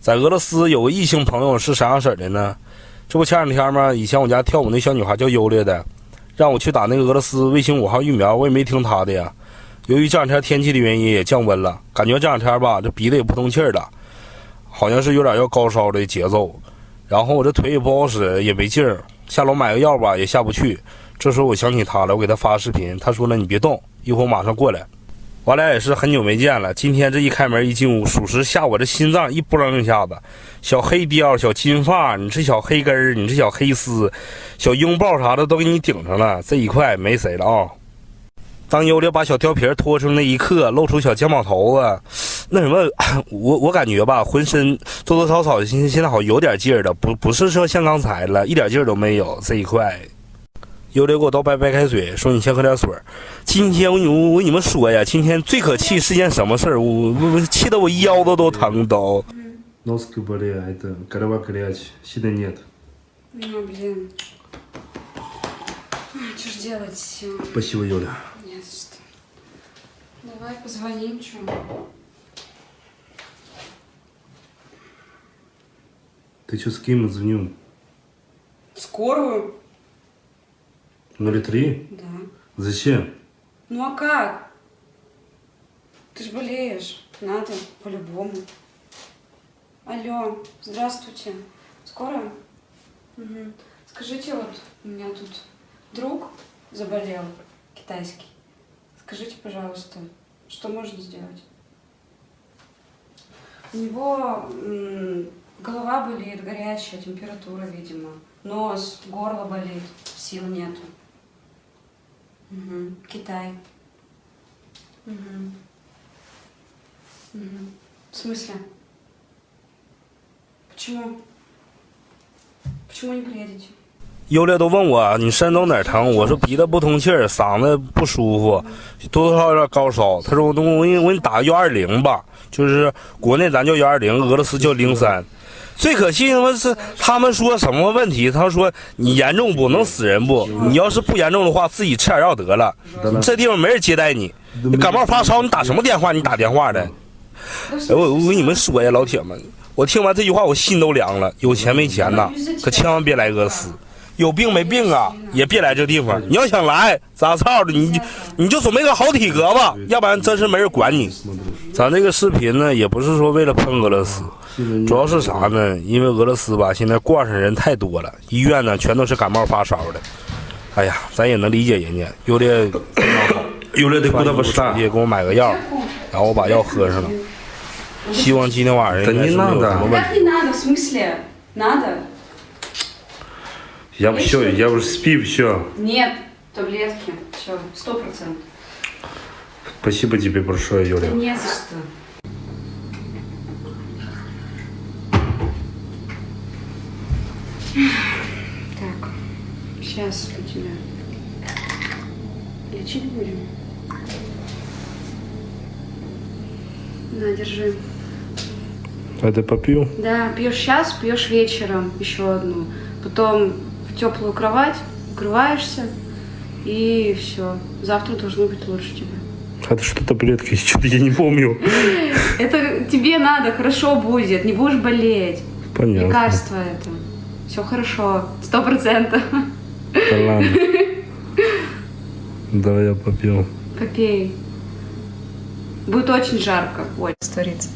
在俄罗斯有个异性朋友是啥样式的呢？这不前两天吗？以前我家跳舞那小女孩叫优劣的，让我去打那个俄罗斯卫星5号疫苗，我也没听她的呀。由于这两天天气的原因也降温了，感觉这两天吧，这鼻子也不通气了，好像是有点要高烧的节奏。然后我这腿也不好使，也没劲儿，下楼买个药吧也下不去。这时候我想起她了，我给她发视频，她说了你别动，一会儿马上过来。我俩也是很久没见了，今天这一开门一进屋，属实吓我这心脏一嘣一下子。小黑貂、小金发，你这小黑根儿，你这小黑丝，小拥抱啥的都给你顶上了，这一块没谁了啊！当优劣把小貂皮脱出那一刻，露出小肩膀头子，那什么，我感觉吧，浑身多多少少现在好有点劲儿了，不是说像刚才了，一点劲儿都没有这一块。优劣给我倒白开水，说你先喝点水。今天我跟你们说呀，今天最可气是件什么事儿？我气得我腰都疼都。Носки болеют, это голова горячая, сильно нет. Ну, блин. Что ж делать? Спасибо, Юля. Не за что. Давай позвоним, что? Ты что, с кем звонил? Скорую? 03? Да. Зачем? Ну а как? Ты ж болеешь. Надо по-любому. Алло, здравствуйте. Скорая? Угу. Скажите, вот у меня тут друг заболел, китайский. Скажите, пожалуйста, что можно сделать? У него голова болит, горячая, температура, видимо. Нос, горло болит, сил нету. Угу. Китай. Угу. Угу. В смысле? Почему? Почему не приедете? 优劣都问我你身都哪儿疼，我说鼻子不通气儿，嗓子不舒服，多多少少有点高烧。他说我给你打个120吧，就是国内咱叫120，俄罗斯叫03。最可气的是他们说什么问题？他说你严重不能死人不？你要是不严重的话，自己吃点药得了。这地方没人接待你，你感冒发烧你打什么电话？你打电话的。我跟你们说呀，老铁们，我听完这句话我心都凉了。有钱没钱呐，可千万别来俄罗斯。有病没病啊，也别来这地方。你要想来，咋操的，你就准备个好体格吧，要不然真是没人管你。咱这个视频呢，也不是说为了喷俄罗斯，主要是啥呢？因为俄罗斯吧，现在挂上人太多了，医院呢全都是感冒发烧的。哎呀，咱也能理解人家，有的非常好，有的得出去给我买个药，然后我把药喝上了。希望今天晚上应该是没有什么问题。Как не надо? В смысле? Надо? Я все, я уже спи, все. Нет, таблетки. Все, 100%. Спасибо тебе большое, Юля. Не за что. Так, сейчас у тебя лечить будем. На, держи. Это попил? Да, пьешь сейчас, пьешь вечером еще одну. Потом в теплую кровать, укрываешься и все. Завтра должно быть лучше тебе. Это что таблетки? Что-то я не помню. Это тебе надо, хорошо будет, не будешь болеть. Понятно. Лекарство это. Все хорошо, 100%. Да ладно. Давай я попью. Попей. Будет очень жарко. Ой, растворится.